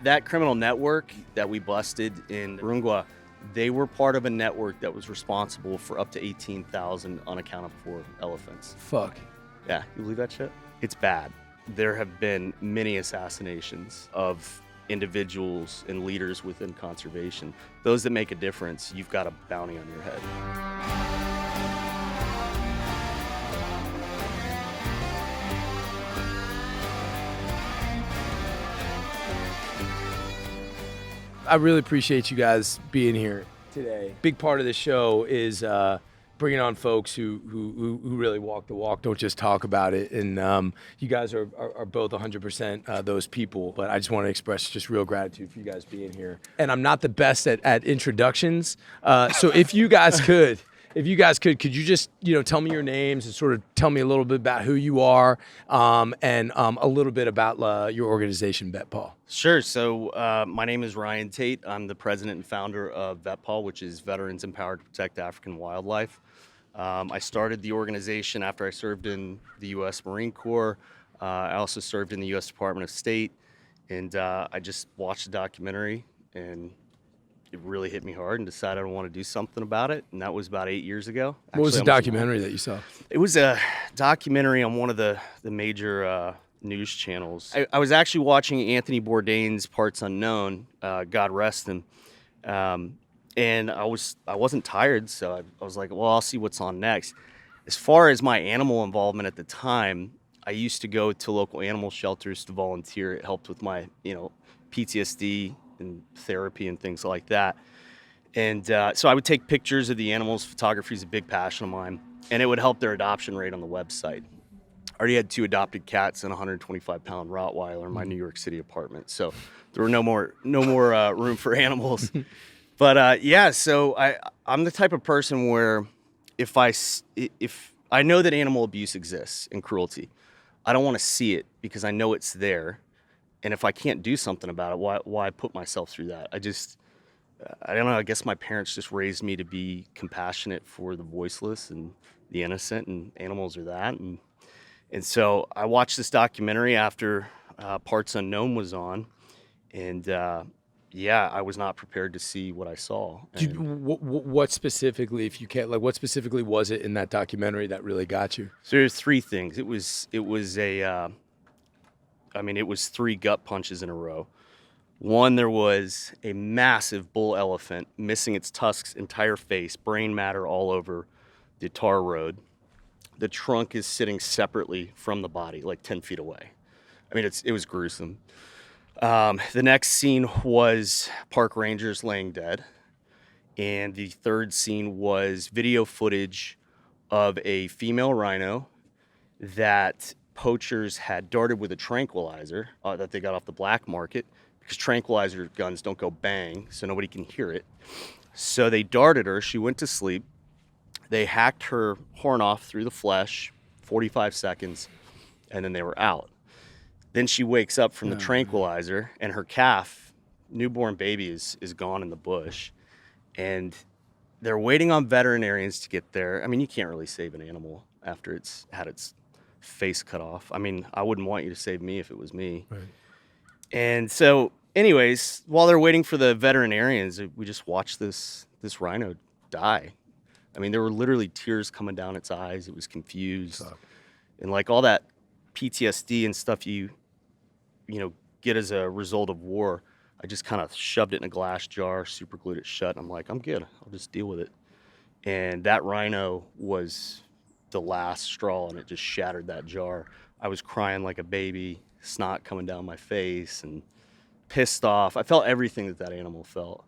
That criminal network that we busted in Rungwa, they were part of a network that was responsible for up to 18,000 unaccounted for elephants. Fuck. Yeah, you believe that shit? It's bad. There have been many assassinations of individuals and leaders within conservation. Those that make a difference, you've got a bounty on your head. I really appreciate you guys being here today. Big part of the show is bringing on folks who really walk the walk, don't just talk about it. And you guys are both 100% those people. But I just want to express just real gratitude for you guys being here. And I'm not the best at introductions, so if you guys could. Could you just, tell me your names and sort of tell me a little bit about who you are, and a little bit about your organization, VETPAW? Sure. So my name is Ryan Tate. I'm the president and founder of VETPAW, which is Veterans Empowered to Protect African Wildlife. I started the organization after I served in the U.S. Marine Corps. I also served in the U.S. Department of State, and I just watched a documentary, and it really hit me hard and decided I want to do something about it. And that was about 8 years ago. What was the documentary that you saw? It was a documentary on one of the major news channels. I was actually watching Anthony Bourdain's Parts Unknown, God rest him. And I wasn't tired, so I was like, well, I'll see what's on next. As far as my animal involvement at the time, I used to go to local animal shelters to volunteer. It helped with my, PTSD and therapy and things like that. And so I would take pictures of the animals. Photography is a big passion of mine, and it would help their adoption rate on the website. I already had 2 adopted cats and a 125-pound Rottweiler in my New York City apartment, so there were no more room for animals. But so I'm the type of person where if I know that animal abuse exists and cruelty, I don't want to see it because I know it's there. And if I can't do something about it, why put myself through that? I don't know, I guess my parents just raised me to be compassionate for the voiceless and the innocent, and animals are that. And so I watched this documentary after Parts Unknown was on, and I was not prepared to see what I saw. What specifically, if you can't, what specifically was it in that documentary that really got you? So there's 3 things. It was 3 gut punches in a row. One, there was a massive bull elephant missing its tusks, entire face, brain matter all over the tar road. The trunk is sitting separately from the body, like 10 feet away. I mean, it was gruesome. The next scene was park rangers laying dead. And the third scene was video footage of a female rhino that poachers had darted with a tranquilizer that they got off the black market, because tranquilizer guns don't go bang, so nobody can hear it. So they darted her. She went to sleep. They hacked her horn off through the flesh, 45 seconds, and then they were out. Then she wakes up from the tranquilizer, and her calf, newborn baby, is gone in the bush. And they're waiting on veterinarians to get there. I mean, you can't really save an animal after it's had its face cut off. I mean, I wouldn't want you to save me if it was me. Right. And so, anyways, while they're waiting for the veterinarians, we just watched this rhino die. I mean, there were literally tears coming down its eyes. It was confused. And like all that PTSD and stuff you get as a result of war, I just kind of shoved it in a glass jar, super glued it shut. I'm like, I'm good. I'll just deal with it. And that rhino was the last straw, and it just shattered that jar. I was crying like a baby, snot coming down my face, and pissed off. I felt everything that animal felt,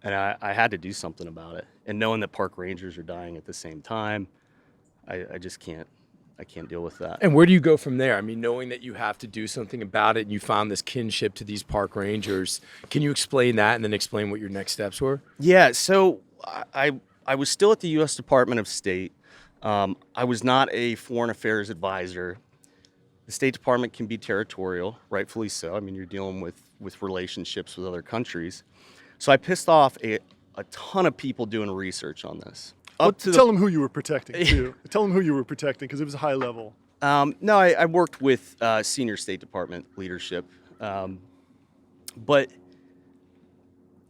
and I had to do something about it. And knowing that park rangers are dying at the same time, I just can't deal with that. And where do you go from there? I mean, knowing that you have to do something about it, and you found this kinship to these park rangers, can you explain that and then explain what your next steps were? Yeah, so I was still at the U.S. Department of State. I was not a foreign affairs advisor. The State Department can be territorial, rightfully so. I mean, you're dealing with relationships with other countries. So I pissed off a ton of people doing research on this. Tell them who you were protecting, too. Tell them who you were protecting, because it was a high level. No, I worked with senior State Department leadership. But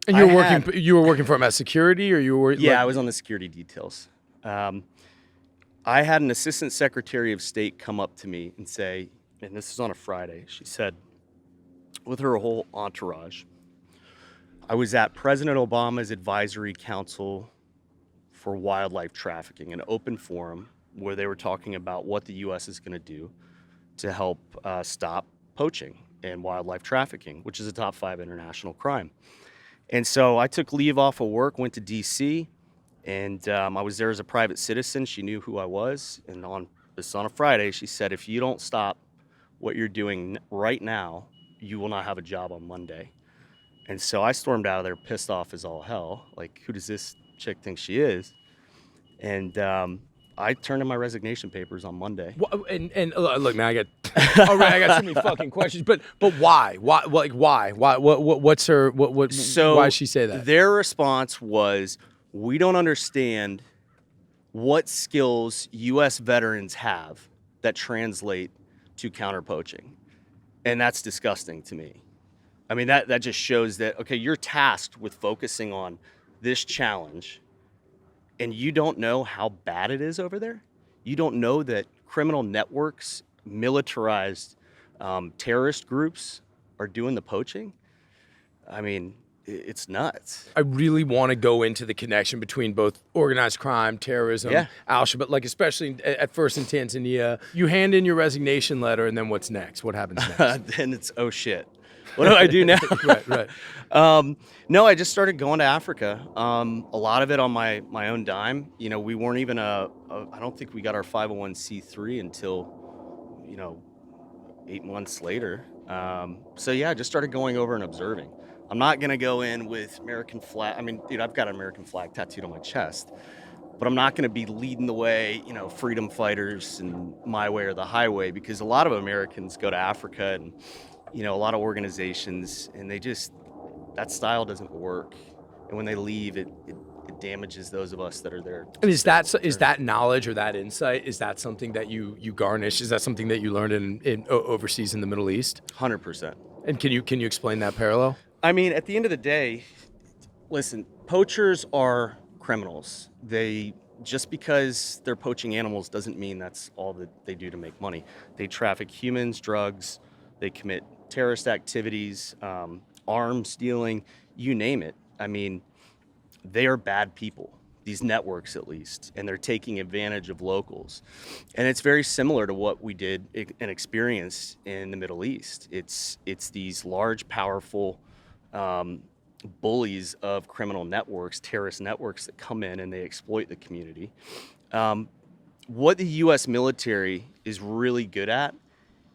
And you were working for him as security, or you were? Yeah, I was on the security details. I had an assistant secretary of state come up to me and say, and this is on a Friday, she said, with her whole entourage, I was at President Obama's Advisory Council for Wildlife Trafficking, an open forum where they were talking about what the U.S. is going to do to help stop poaching and wildlife trafficking, which is a top 5 international crime. And so I took leave off of work, went to D.C., and I was there as a private citizen. She knew who I was. And on a Friday, she said, if you don't stop what you're doing right now, you will not have a job on Monday. And so I stormed out of there pissed off as all hell. Like, who does this chick think she is? And I turned in my resignation papers on Monday. And look, man, I got so many fucking questions. But why? Why? Like, why? Why? What's her? So why did she say that? Their response was, we don't understand what skills U.S. veterans have that translate to counter poaching. And that's disgusting to me. I mean, that just shows that, okay, you're tasked with focusing on this challenge, and you don't know how bad it is over there? You don't know that criminal networks, militarized terrorist groups are doing the poaching? I mean, it's nuts. I really want to go into the connection between both organized crime, terrorism, Al-Shabaab, like especially at first in Tanzania. You hand in your resignation letter, and then what's next? What happens next? Then it's, oh shit. What do I do now? Right. No, I just started going to Africa. A lot of it on my own dime. You know, we weren't even I don't think we got our 501c3 until, 8 months later. So yeah, I just started going over and observing. I'm not going to go in with American flag. I mean, dude, I've got an American flag tattooed on my chest, but I'm not going to be leading the way, freedom fighters and my way or the highway, because a lot of Americans go to Africa and, a lot of organizations, and that style doesn't work. And when they leave, it damages those of us that are there. And is that knowledge or that insight, is that something that you garnish? Is that something that you learned in overseas in the Middle East? 100%. And can you explain that parallel? I mean, at the end of the day, listen, poachers are criminals. Just because they're poaching animals doesn't mean that's all that they do to make money. They traffic humans, drugs, they commit terrorist activities, arms dealing, you name it. I mean, they are bad people, these networks at least, and they're taking advantage of locals. And it's very similar to what we did and experienced in the Middle East. It's these large, powerful bullies of criminal networks, terrorist networks that come in and they exploit the community. What the U.S. military is really good at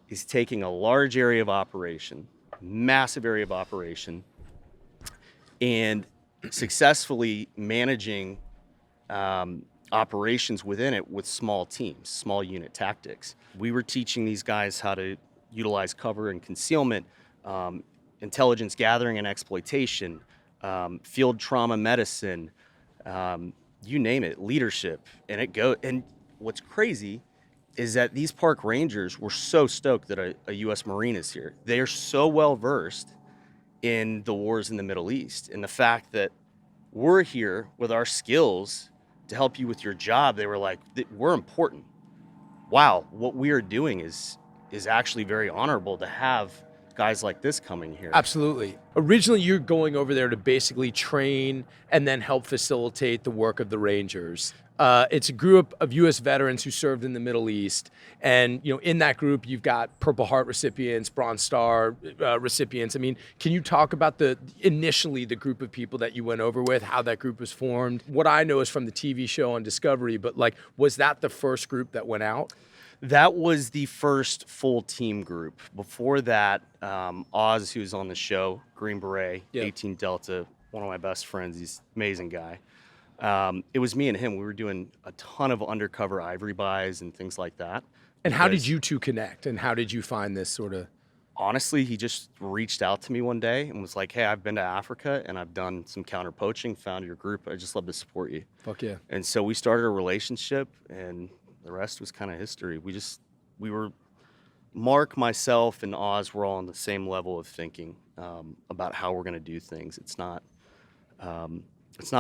is taking a large area of operation, massive area of operation, and successfully managing operations within it with small teams, small unit tactics. We were teaching these guys how to utilize cover and concealment, intelligence gathering and exploitation, field trauma medicine, you name it, leadership. And what's crazy is that these park rangers were so stoked that a U.S. Marine is here. They are so well versed in the wars in the Middle East, and the fact that we're here with our skills to help you with your job. They were like, we're important. Wow, what we are doing is actually very honorable to have guys like this coming here. Absolutely. Originally, you're going over there to basically train and then help facilitate the work of the Rangers. It's a group of U.S. veterans who served in the Middle East. And, in that group, you've got Purple Heart recipients, Bronze Star recipients. I mean, can you talk about initially the group of people that you went over with, how that group was formed? What I know is from the TV show on Discovery, but was that the first group that went out? That was the first full team group. Before that, Oz, who's on the show, Green Beret, 18 Delta, one of my best friends, he's an amazing guy. It was me and him. We were doing a ton of undercover ivory buys and things like that. And how did you two connect? And how did you find this sort of? Honestly, he just reached out to me one day and was like, hey, I've been to Africa and I've done some counter poaching, found your group. I'd just love to support you. Fuck yeah. And so we started a relationship, and the rest was kind of history. We were Mark, myself, and Oz were all on the same level of thinking about how we're going to do things. It's not a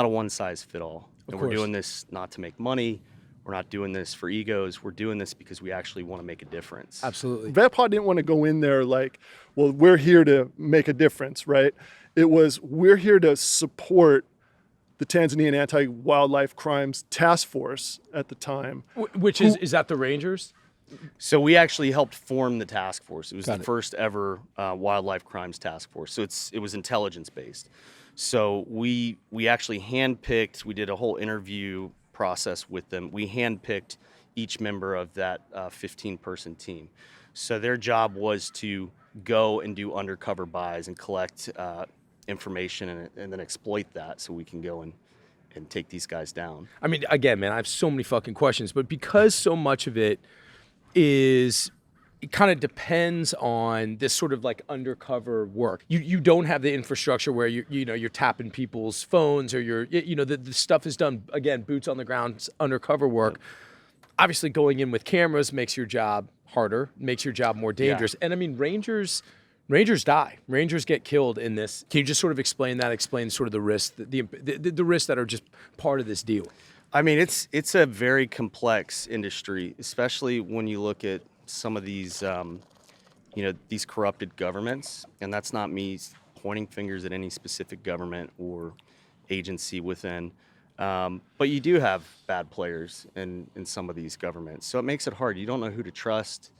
one-size-fit-all. And we're doing this not to make money. We're not doing this for egos. We're doing this because we actually want to make a difference. Absolutely. VETPAW didn't want to go in there like, well, we're here to make a difference, right? It was, we're here to support the Tanzanian Anti-Wildlife Crimes Task Force at the time. Which is that the Rangers? So we actually helped form the task force. It was Got the it. first ever wildlife crimes task force. So it was intelligence based. So we actually handpicked. We did a whole interview process with them. We handpicked each member of that 15-person team. So their job was to go and do undercover buys and collect information and then exploit that so we can go and take these guys down. I mean, again, man, I have so many fucking questions, but because so much of it kind of depends on this sort of like undercover work. You don't have the infrastructure where you're tapping people's phones, or the stuff is done, again, boots on the ground undercover work. Obviously going in with cameras makes your job harder, makes your job more dangerous. And I mean, Rangers die. Rangers get killed in this. Can you just sort of explain sort of the risks, the risks that are just part of this deal? I mean, it's a very complex industry, especially when you look at some of these, these corrupted governments. And that's not me pointing fingers at any specific government or agency within. But you do have bad players in some of these governments. So it makes it hard. You don't know who to trust.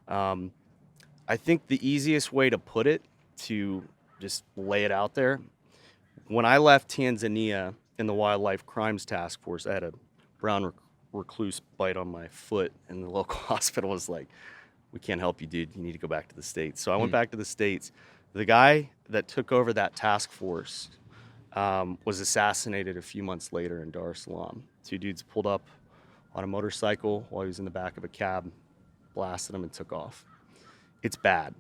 I think the easiest way to put it, to just lay it out there, when I left Tanzania in the Wildlife Crimes Task Force, I had a brown recluse bite on my foot, and the local hospital was like, we can't help you, dude. You need to go back to the States. So I went back to the States. The guy that took over that task force was assassinated a few months later in Dar es Salaam. Two dudes pulled up on a motorcycle while he was in the back of a cab, blasted him, and took off. It's bad.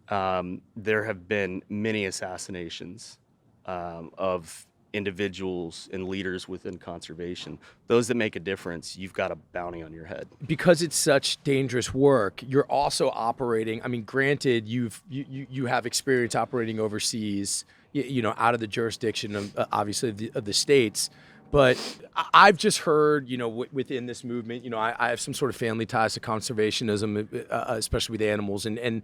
There have been many assassinations of individuals and leaders within conservation. Those that make a difference, you've got a bounty on your head. Because it's such dangerous work, you're also operating. I mean, granted, you have experience operating overseas, out of the jurisdiction of obviously of the states. But I've just heard, within this movement, I have some sort of family ties to conservationism, especially with animals, and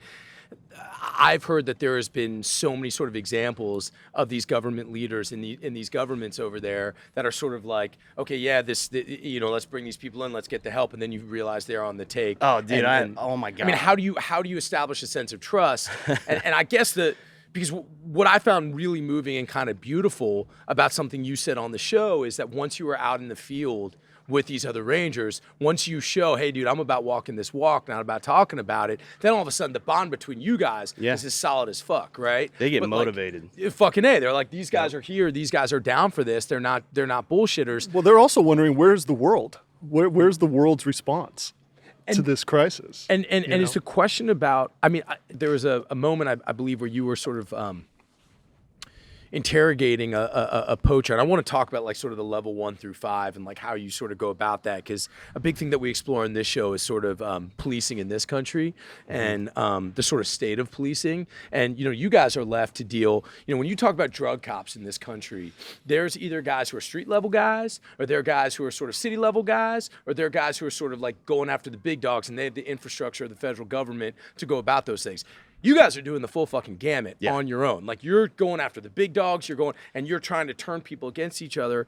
I've heard that there has been so many sort of examples of these government leaders in these governments over there that are sort of like, okay, yeah, let's bring these people in, let's get the help, and then you realize they're on the take. Oh, dude, oh my God. I mean, how do you establish a sense of trust? and I guess because what I found really moving and kind of beautiful about something you said on the show is that once you were out in the field with these other Rangers, once you show, hey, dude, I'm about walking this walk, not about talking about it, then all of a sudden the bond between you guys is as solid as fuck, right? They get motivated. Fucking A. They're like, these guys are here. These guys are down for this. They're not bullshitters. Well, they're also wondering, where's the world? Where's the world's response to this crisis? And it's a question about, I mean, there was a moment, I believe, where you were sort of interrogating a poacher. And I want to talk about like sort of the level 1 through 5 and like how you sort of go about that. Because a big thing that we explore in this show is sort of policing in this country and the sort of state of policing. And, you guys are left to deal, when you talk about drug cops in this country, there's either guys who are street level guys, or there are guys who are sort of city level guys, or there are guys who are sort of like going after the big dogs, and they have the infrastructure of the federal government to go about those things. You guys are doing the full fucking gamut on your own. Like, you're going after the big dogs, and you're trying to turn people against each other.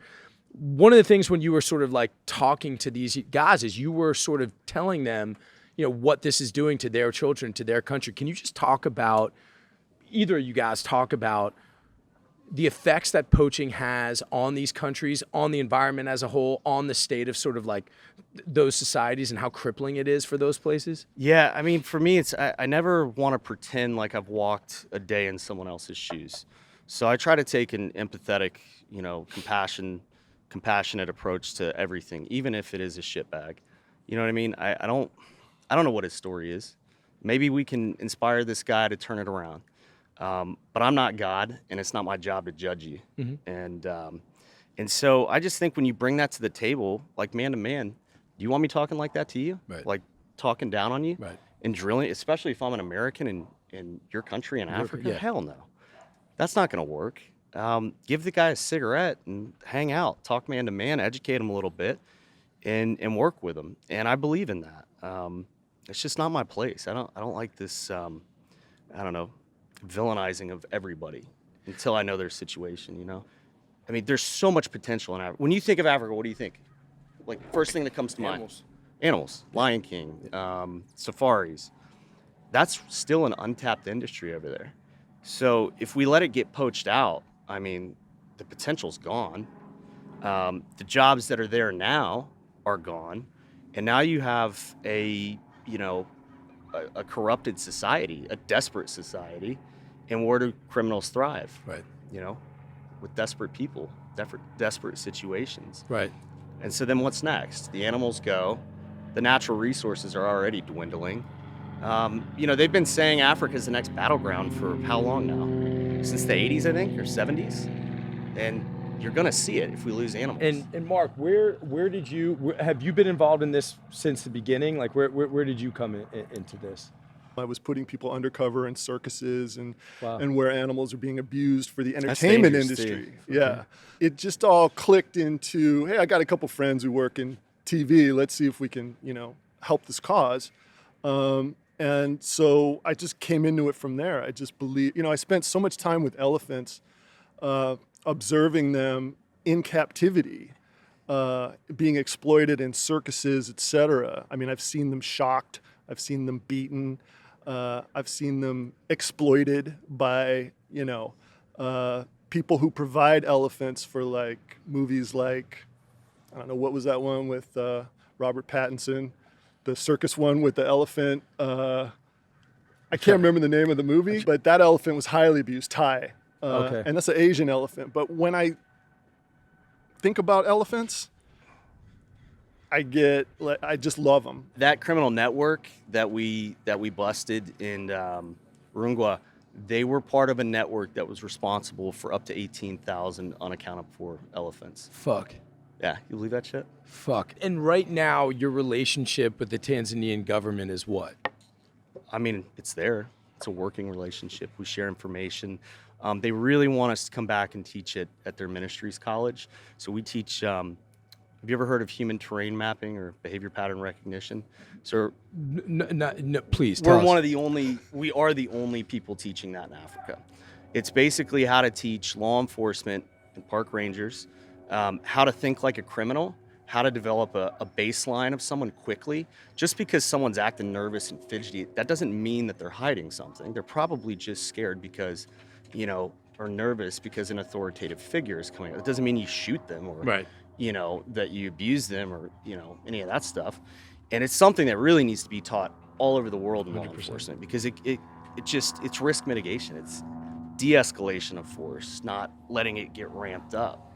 One of the things when you were sort of like talking to these guys is you were sort of telling them, what this is doing to their children, to their country. Can you just talk about, either of you guys talk about the effects that poaching has on these countries, on the environment as a whole, on the state of sort of like those societies, and how crippling it is for those places? Yeah, I mean, for me, I never want to pretend like I've walked a day in someone else's shoes. So I try to take an empathetic, compassionate approach to everything, even if it is a shitbag. You know what I mean? I don't know what his story is. Maybe we can inspire this guy to turn it around. But I'm not God, and it's not my job to judge you. Mm-hmm. And so I just think when you bring that to the table, like man to man, do you want me talking like that to you? Right. Like talking down on you? Right. and drilling, especially if I'm an American in your country in Africa, yeah. hell no. That's not going to work. Give the guy a cigarette and hang out, talk man to man, educate him a little bit, and work with him. And I believe in that. It's just not my place. I don't like this. I don't know, villainizing of everybody until I know their situation. You know, I mean, there's so much potential in Africa. When you think of Africa, what do you think? Like first thing that comes to mind? Animals. Lion King, safaris. That's still an untapped industry over there. So if we let it get poached out, I mean, the potential's gone. The jobs that are there now are gone, and now you have a corrupted society, a desperate society, and where do criminals thrive? Right. You know, with desperate people, desperate situations. Right. And so then what's next? The animals go, the natural resources are already dwindling. They've been saying Africa's the next battleground for how long now? Since the 80s, I think, or 70s. And you're going to see it if we lose animals. And Mark, where have you been involved in this since the beginning? Like, where did you come into this? I was putting people undercover in circuses and Wow. and where animals are being abused for the entertainment dangerous, industry. too. Yeah. It just all clicked into, hey, I got a couple friends who work in TV. Let's see if we can, help this cause. And so I just came into it from there. I just believe, I spent so much time with elephants, observing them in captivity, being exploited in circuses, etc. I mean, I've seen them shocked. I've seen them beaten. I've seen them exploited by, people who provide elephants for like movies like, I don't know, what was that one with Robert Pattinson? The circus one with the elephant. I can't remember the name of the movie, but that elephant was highly abused, Thai. Okay. And that's an Asian elephant. But when I think about elephants, I just love them. That criminal network that we busted in Rungwa, they were part of a network that was responsible for up to 18,000 unaccounted for elephants. Fuck. Yeah, you believe that shit? Fuck. And right now, your relationship with the Tanzanian government is what? I mean, it's there. It's a working relationship. We share information. They really want us to come back and teach it at their ministries college. So we teach, have you ever heard of human terrain mapping or behavior pattern recognition? So No, please. we are tell us. the only people teaching that in Africa. It's basically how to teach law enforcement and park rangers how to think like a criminal, how to develop a baseline of someone quickly. Just because someone's acting nervous and fidgety, that doesn't mean that they're hiding something. They're probably just scared because, or nervous because an authoritative figure is coming. It doesn't mean you shoot them or, Right. That you abuse them or, any of that stuff. And it's something that really needs to be taught all over the world in law 100%. enforcement because it's risk mitigation. It's de-escalation of force, not letting it get ramped up.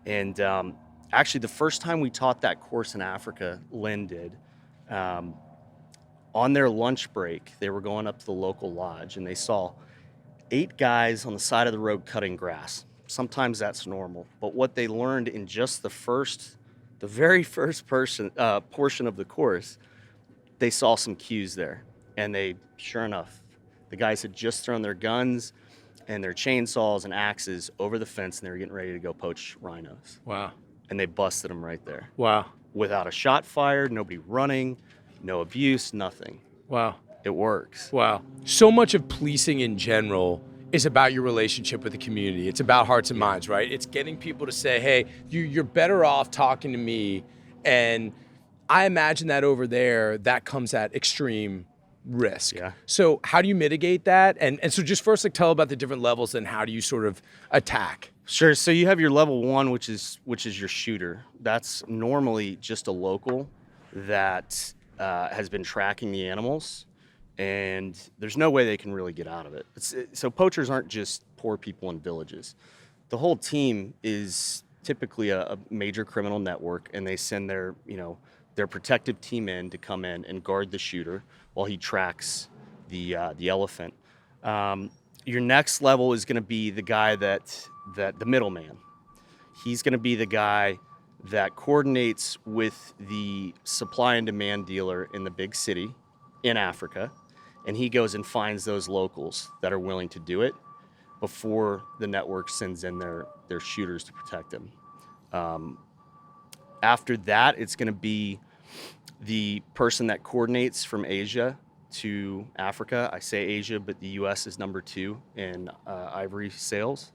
And actually, the first time we taught that course in Africa, Lynn did, on their lunch break, they were going up to the local lodge and they saw 8 guys on the side of the road cutting grass. Sometimes that's normal. But what they learned in just the very first portion of the course, they saw some cues there. And sure enough, the guys had just thrown their guns and their chainsaws and axes over the fence and they were getting ready to go poach rhinos. Wow. And they busted them right there. Wow. Without a shot fired, nobody running, no abuse, nothing. Wow. It works. Wow. So much of policing in general is about your relationship with the community. It's about hearts and minds, right? It's getting people to say, hey, you're better off talking to me. And I imagine that over there, that comes at extreme risk. Yeah. So how do you mitigate that? And so just first, tell about the different levels and how do you sort of attack? Sure. So you have your level 1, which is your shooter. That's normally just a local that has been tracking the animals, and there's no way they can really get out of it. So poachers aren't just poor people in villages. The whole team is typically a major criminal network, and they send their protective team in to come in and guard the shooter while he tracks the elephant. Your next level is going to be the guy that the middleman. He's going to be the guy that coordinates with the supply and demand dealer in the big city in Africa, and he goes and finds those locals that are willing to do it before the network sends in their shooters to protect them. After that, it's going to be the person that coordinates from Asia to Africa. I say Asia, but the U.S. is number 2 in ivory sales.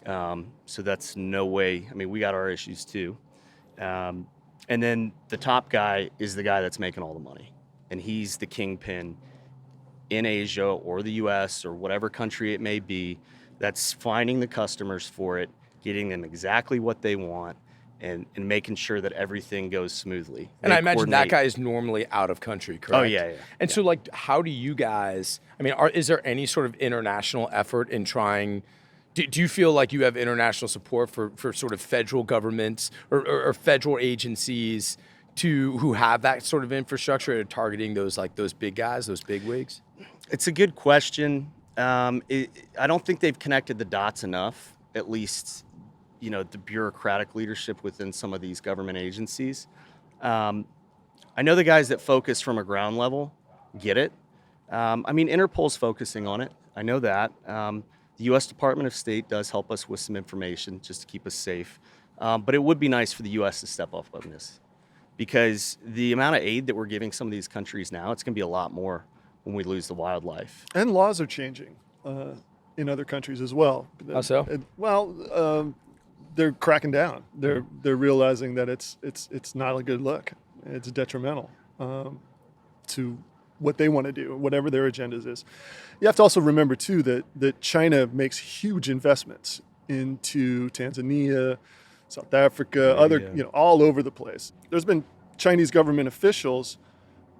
So that's no way. I mean, we got our issues too. And then the top guy is the guy that's making all the money. And he's the kingpin in Asia or the U.S. or whatever country it may be that's finding the customers for it, getting them exactly what they want, and making sure that everything goes smoothly. And I imagine that guy is normally out of country, correct? Oh, yeah. And so, like, how do you guys, I mean, is there any sort of international effort in trying, do you feel like you have international support for sort of federal governments or federal agencies who have that sort of infrastructure and targeting those big guys, those big wigs? It's a good question. I don't think they've connected the dots enough, at least, the bureaucratic leadership within some of these government agencies. I know the guys that focus from a ground level get it. I mean, Interpol's focusing on it. I know that. The U.S. Department of State does help us with some information just to keep us safe. But it would be nice for the U.S. to step up on this, because the amount of aid that we're giving some of these countries now, it's going to be a lot more when we lose the wildlife. And laws are changing in other countries as well. How so? They're cracking down. They're realizing that it's not a good look. It's detrimental to what they want to do, whatever their agendas is. You have to also remember too that China makes huge investments into Tanzania, South Africa, all over the place. There's been Chinese government officials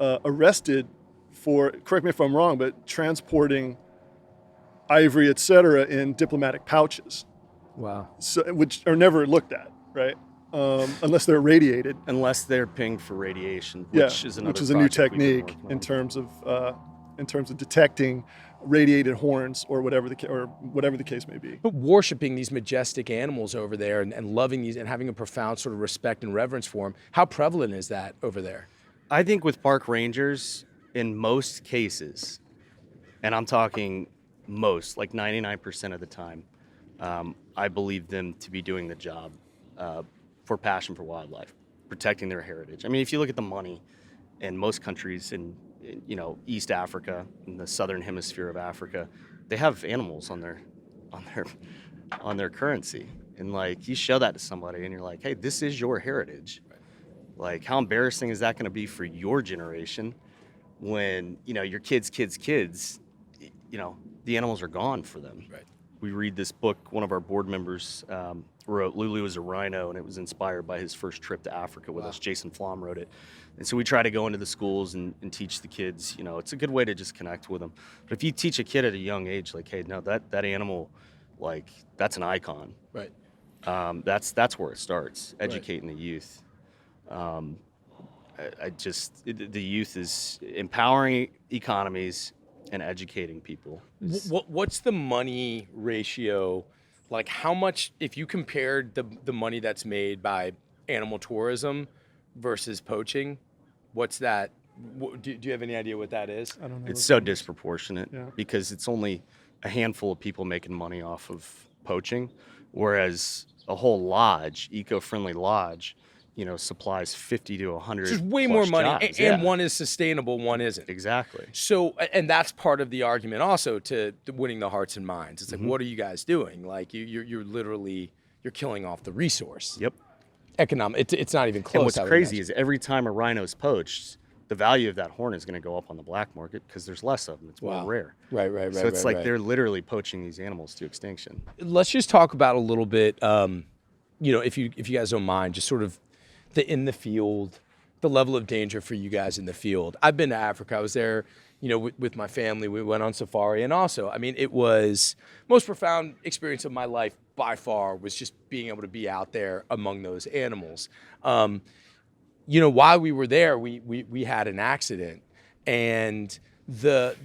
arrested for, correct me if I'm wrong, but transporting ivory, et cetera, in diplomatic pouches. Wow. So, which are never looked at, right? Unless they're irradiated. Unless they're pinged for radiation, which is a new technique in terms of detecting radiated horns or whatever the case may be. But worshiping these majestic animals over there and loving these and having a profound sort of respect and reverence for them, how prevalent is that over there? I think with park rangers, in most cases, and I'm talking most, like 99% of the time, I believe them to be doing the job for passion for wildlife, protecting their heritage. I mean, if you look at the money in most countries in East Africa, in the southern hemisphere of Africa, they have animals on their currency. And like, you show that to somebody and you're like, hey, this is your heritage. Like, how embarrassing is that going to be for your generation when, your kids, the animals are gone for them. Right. We read this book, one of our board members wrote, Lulu was a rhino, and it was inspired by his first trip to Africa with us. Jason Flom wrote it. And so we try to go into the schools and teach the kids, it's a good way to just connect with them. But if you teach a kid at a young age, like, hey, no, that animal, like, that's an icon. Right. That's where it starts, educating the youth. The youth is empowering economies and educating people. What's the money ratio? Like, how much, if you compared the money that's made by animal tourism versus poaching, what's that? Do you have any idea what that is? I don't know. It's so disproportionate because it's only a handful of people making money off of poaching, whereas a whole lodge, eco-friendly lodge, supplies 50 to 100. There's way more money, jobs. and one is sustainable, one isn't. Exactly. So, and that's part of the argument also to winning the hearts and minds. It's like, Mm-hmm. what are you guys doing? Like, you're literally, you're killing off the resource. Yep. Economic. It's not even close. And what's crazy is every time a rhino's poached, the value of that horn is going to go up on the black market because there's less of them. It's more rare. Right. So it's like they're literally poaching these animals to extinction. Let's just talk about a little bit, if you guys don't mind, just sort of in the field, the level of danger for you guys in the field. I've been to Africa. I was there, with my family. We went on safari, and also, I mean, it was most profound experience of my life by far was just being able to be out there among those animals. While we were there, we had an accident, and there's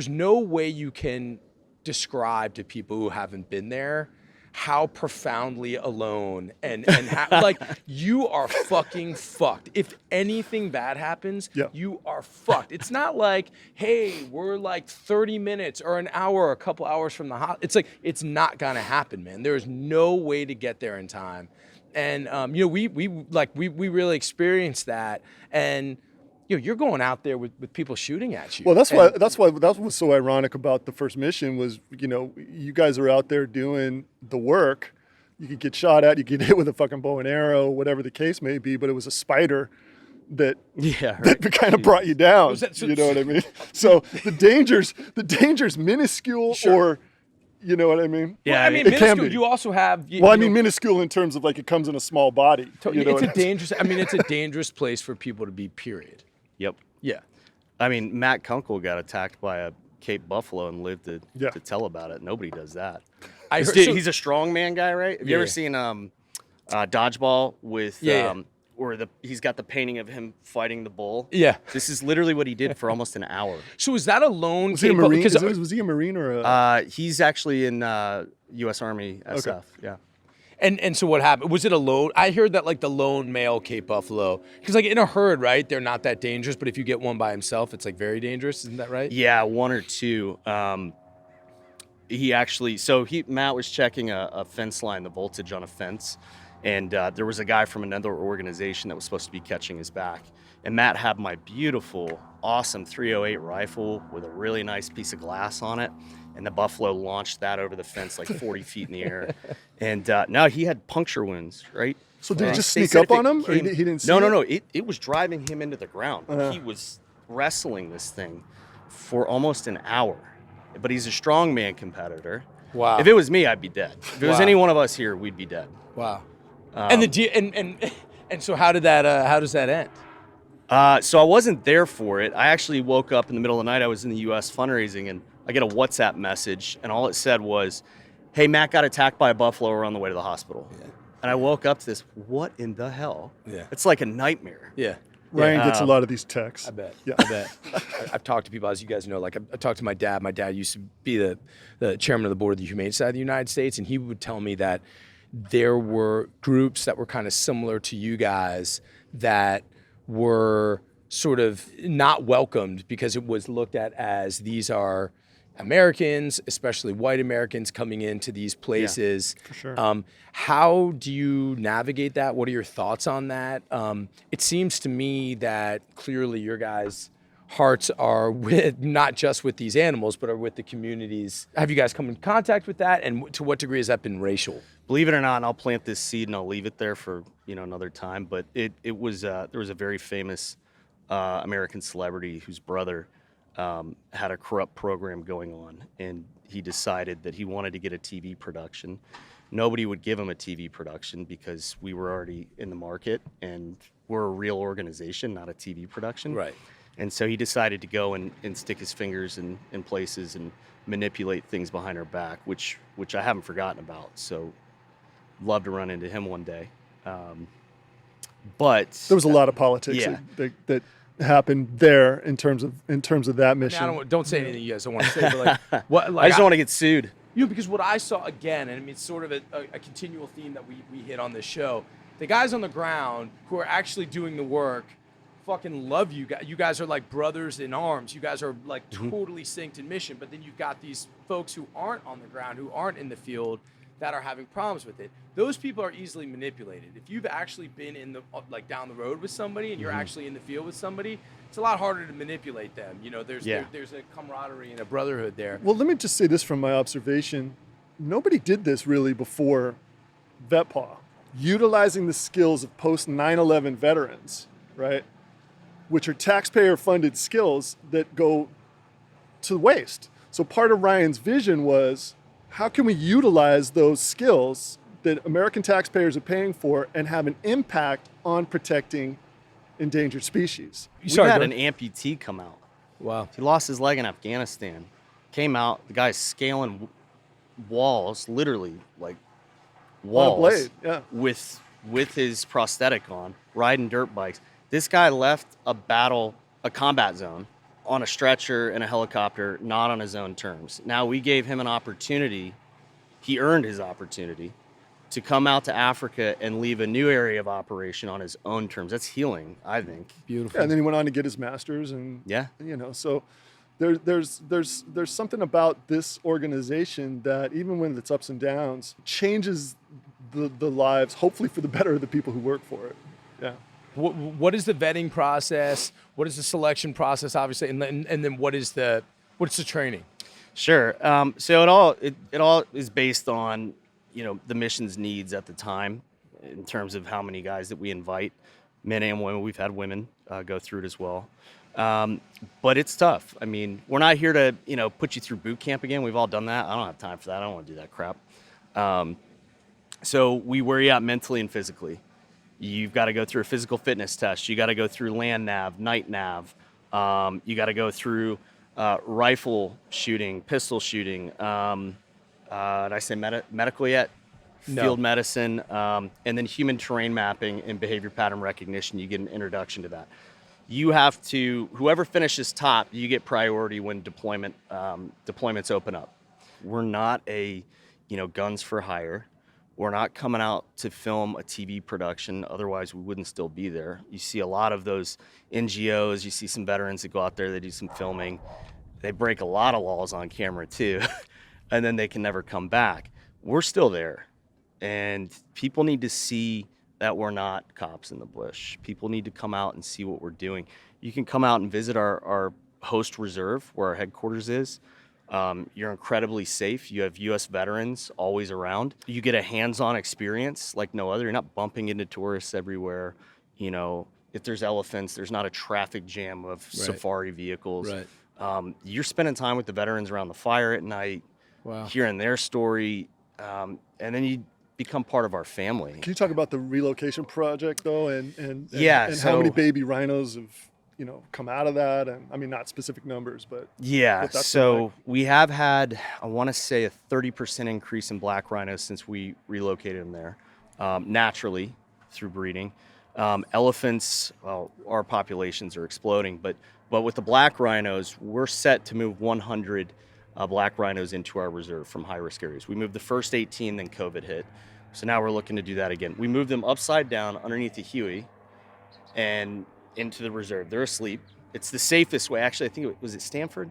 no way you can describe to people who haven't been there how profoundly alone and like you are fucking fucked. If anything bad happens, Yeah. you are fucked. It's not like, hey, we're like 30 minutes or an hour or a couple hours from the hospital. It's like, it's not gonna happen, man. There's no way to get there in time. And you know, we really experienced that. And you know, you're going out there with people shooting at you. Well, that's why that was so ironic about the first mission was, you know, you guys are out there doing the work. You could get shot at, you get hit with a fucking bow and arrow, whatever the case may be, but it was a spider that that kind of brought you down. You know what I mean? So the danger's minuscule, or you know what I mean? Yeah, well, I mean, minuscule. You also have. I mean, minuscule in terms of like it comes in a small body. You know, it's a dangerous. I mean, it's a dangerous place for people to be. Period. Yep. Yeah. I mean, Matt Kunkel got attacked by a Cape buffalo and lived to tell about it. Nobody does that. He's a strongman guy, right? Have you ever seen Dodgeball with where he's got the painting of him fighting the bull? Yeah. This is literally what he did for almost an hour. So is that a lone? Was he a Marine? Was he a Marine or a? He's actually in U.S. Army SF. Okay. Yeah. And so what happened? Was it a lone? I heard that like the lone male Cape buffalo, because like in a herd, right? They're not that dangerous, but if you get one by himself, it's like very dangerous. Isn't that right? Yeah, one or two. Matt was checking a fence line, the voltage on a fence, and there was a guy from another organization that was supposed to be catching his back. And Matt had my beautiful, awesome 308 rifle with a really nice piece of glass on it. And the buffalo launched that over the fence like 40 feet in the air. And now he had puncture wounds, right? So did he just sneak up on him? Or he didn't see No. It was driving him into the ground. He was wrestling this thing for almost an hour. But he's a strongman competitor. Wow. If it was me, I'd be dead. If it was any one of us here, we'd be dead. Wow. And so how does that end? So I wasn't there for it. I actually woke up in the middle of the night. I was in the U.S. fundraising, and I get a WhatsApp message, and all it said was, "Hey, Matt got attacked by a buffalo. We're on the way to the hospital." Yeah. And I woke up to this. What in the hell? Yeah. It's like a nightmare. Yeah. Ryan gets a lot of these texts. I bet. Yeah. I bet. I've talked to people, as you guys know. Like I talked to my dad. My dad used to be the chairman of the board of the Humane Society of the United States, and he would tell me that there were groups that were kind of similar to you guys that were sort of not welcomed because it was looked at as these are Americans, especially white Americans, coming into these places. Yeah, for sure. How do you navigate that? What are your thoughts on that? It seems to me that clearly your guys' hearts are with not just with these animals, but are with the communities. Have you guys come in contact with that? And to what degree has that been racial? Believe it or not, and I'll plant this seed and I'll leave it there for another time. But it was there was a very famous American celebrity whose brother had a corrupt program going on, and he decided that he wanted to get a TV production. Nobody would give him a TV production because we were already in the market, and we're a real organization, not a TV production. Right. And so he decided to go and stick his fingers in places and manipulate things behind our back, which I haven't forgotten about. So love to run into him one day. But there was a lot of politics that happened there in terms of that mission. I mean, don't say anything you guys don't want to say, but like, what? Like, I just don't want to get sued. Because what I saw again, and I mean, it's sort of a continual theme that we hit on this show. The guys on the ground who are actually doing the work fucking love you guys. You guys are like brothers in arms. You guys are like totally synced in mission. But then you've got these folks who aren't on the ground, who aren't in the field, that are having problems with it. Those people are easily manipulated. If you've actually been in the like down the road with somebody and you're actually in the field with somebody, it's a lot harder to manipulate them. You know, there's a camaraderie and a brotherhood there. Well, let me just say this from my observation. Nobody did this really before VETPAW. Utilizing the skills of post 9/11 veterans, right? Which are taxpayer-funded skills that go to waste. So part of Ryan's vision was, how can we utilize those skills that American taxpayers are paying for and have an impact on protecting endangered species? We had an amputee come out. Wow. He lost his leg in Afghanistan. Came out, the guy's scaling walls, literally like walls, on a blade, with his prosthetic on, riding dirt bikes. This guy left a combat zone on a stretcher in a helicopter, not on his own terms. Now we gave him an opportunity. he earned his opportunity to come out to Africa and leave a new area of operation on his own terms. That's healing, I think. Beautiful. Yeah, and then he went on to get his master's, and Yeah. so there's something about this organization that, even when it's ups and downs, changes the lives, hopefully for the better, of the people who work for it. Yeah. What is the vetting process? What is the selection process, obviously, and then what's the training? Sure. So it all is based on, the mission's needs at the time, in terms of how many guys that we invite, men and women. We've had women go through it as well. But it's tough. I mean, we're not here to, put you through boot camp again. We've all done that. I don't have time for that. I don't want to do that crap. So we wear you out mentally and physically. You've got to go through a physical fitness test. You got to go through land nav, night nav. You got to go through rifle shooting, pistol shooting. Did I say medical yet? No. Field medicine, and then human terrain mapping and behavior pattern recognition. You get an introduction to that. You have to, whoever finishes top, you get priority when deployments open up. We're not a, guns for hire. We're not coming out to film a TV production. Otherwise, we wouldn't still be there. You see a lot of those NGOs. You see some veterans that go out there, they do some filming. They break a lot of laws on camera too, and then they can never come back. We're still there. And people need to see that we're not cops in the bush. People need to come out and see what we're doing. You can come out and visit our host reserve, where our headquarters is. You're incredibly safe. You have U.S. veterans always around. You get a hands-on experience like no other. You're not bumping into tourists everywhere. If there's elephants, there's not a traffic jam of safari vehicles. Right. You're spending time with the veterans around the fire at night, hearing their story, and then you become part of our family. Can you talk about the relocation project, though, and so, how many baby rhinos have come out of that? And I mean, not specific numbers, but yeah. So we have had, I want to say, a 30% increase in black rhinos since we relocated them there, naturally through breeding. Elephants, well, our populations are exploding, but with the black rhinos, we're set to move 100 black rhinos into our reserve from high-risk areas. We moved the first 18, then COVID hit. So now we're looking to do that again. We moved them upside down underneath the Huey and into the reserve. They're asleep. It's the safest way. Actually, I think it was at Stanford.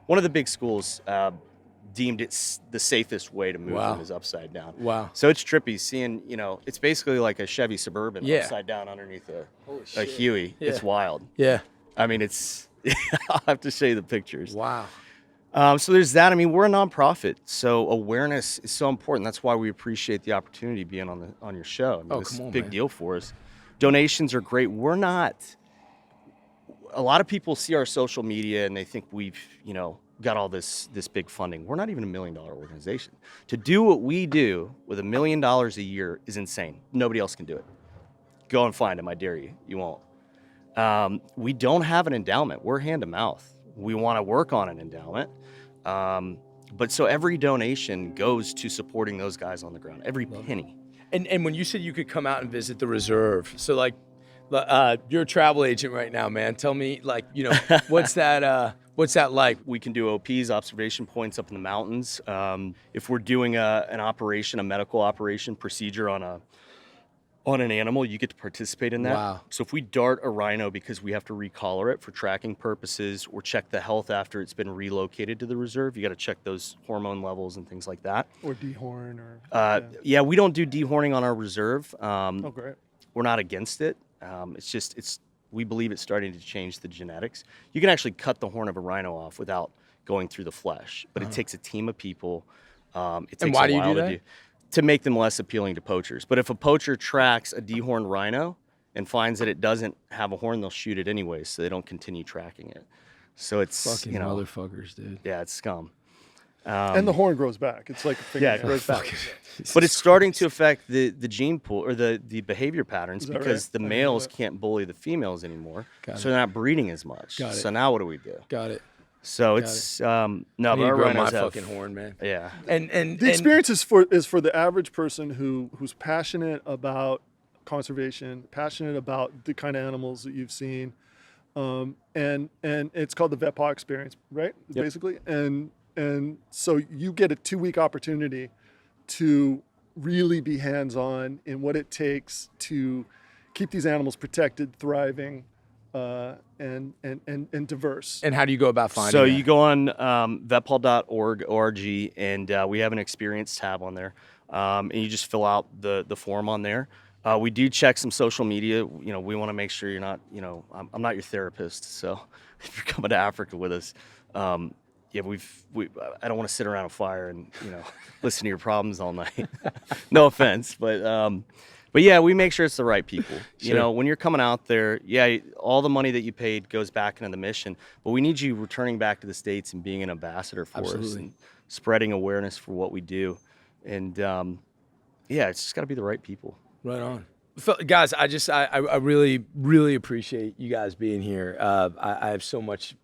One of the big schools deemed it's the safest way to move them is upside down. Wow. So it's trippy seeing, it's basically like a Chevy Suburban upside down underneath a Huey. Yeah. It's wild. Yeah. I mean, I'll have to show you the pictures. Wow. So there's that. I mean, we're a nonprofit, so awareness is so important. That's why we appreciate the opportunity being on your show. I mean, it's a big deal for us. Donations are great. We're not. A lot of people see our social media and they think we've, got all this big funding. We're not even $1 million organization. To do what we do with $1 million a year is insane. Nobody else can do it. Go and find them. I dare you. You won't. We don't have an endowment. We're hand to mouth. We want to work on an endowment. But so every donation goes to supporting those guys on the ground, every penny. And when you said you could come out and visit the reserve, so like, you're a travel agent right now, man. Tell me, what's that like? We can do OPs, observation points up in the mountains. If we're doing an operation, a medical operation procedure on an animal, you get to participate in that. Wow. So if we dart a rhino because we have to recollar it for tracking purposes or check the health after it's been relocated to the reserve, you got to check those hormone levels and things like that. Or dehorn yeah, we don't do dehorning on our reserve. Oh, great. We're not against it. We believe it's starting to change the genetics. You can actually cut the horn of a rhino off without going through the flesh, but it takes a team of people. It takes and why a do you while do to that? do. To make them less appealing to poachers. But if a poacher tracks a dehorned rhino and finds that it doesn't have a horn, they'll shoot it anyway, so they don't continue tracking it. So it's fucking motherfuckers, dude. Yeah, it's scum. And the horn grows back. It's like a finger. Yeah, it grows back. But it's starting to affect the gene pool or the behavior patterns because the males can't bully the females anymore. So they're not breeding as much. Got it. So now what do we do? Got it. So it's no, but our grow rhinos my have fucking horn, man. Yeah. And the experience is for the average person who's passionate about conservation, passionate about the kind of animals that you've seen, and it's called the VETPAW experience, right? Yep. Basically, and so you get a 2-week opportunity to really be hands-on in what it takes to keep these animals protected, thriving, and diverse. And how do you go about finding So that? you go on vetpaw.org, and we have an experience tab on there, and you just fill out the form on there. We do check some social media. You know, we want to make sure you're not, you know, I'm not your therapist, so if you're coming to Africa with us, yeah, I don't want to sit around a fire and, you know, listen to your problems all night. No offense, but yeah, we make sure it's the right people. You know, when you're coming out there, yeah, all the money that you paid goes back into the mission, but we need you returning back to the States and being an ambassador for us and spreading awareness for what we do. And yeah, it's just got to be the right people. Right on. Guys, I really, really appreciate you guys being here. I have so much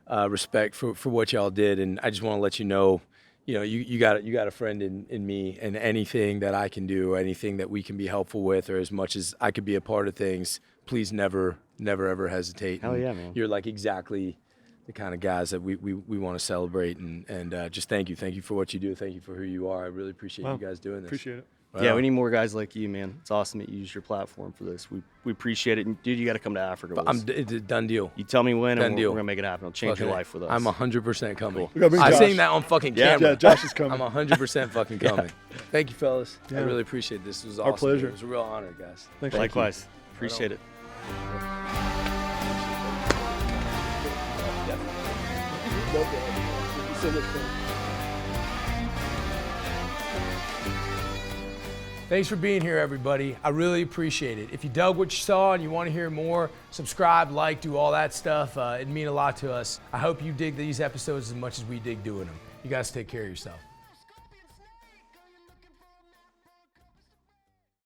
respect for what y'all did, and I just want to let you know, you got a friend in me, and anything that I can do, anything that we can be helpful with, or as much as I could be a part of things, please never ever hesitate. Hell yeah, man. You're like exactly the kind of guys that we want to celebrate, and just thank you for what you do, thank you for who you are. I really appreciate you guys doing this. Appreciate it. Yeah, we need more guys like you, man. It's awesome that you use your platform for this. We appreciate it. And dude, you got to come to Africa with us. It's a done deal. You tell me when, Done and we're deal. going to make it happen. It'll change your life with us. I'm 100% coming. We gotta bring I'm Josh. saying that on fucking camera. Yeah, Josh is coming. I'm 100% fucking coming. Thank you, fellas. I Yeah. really appreciate this. This was Our awesome. pleasure. It was a real honor, guys. Thanks. Likewise. Appreciate it. Thanks for being here, everybody. I really appreciate it. If you dug what you saw and you want to hear more, subscribe, like, do all that stuff. It'd mean a lot to us. I hope you dig these episodes as much as we dig doing them. You guys take care of yourself.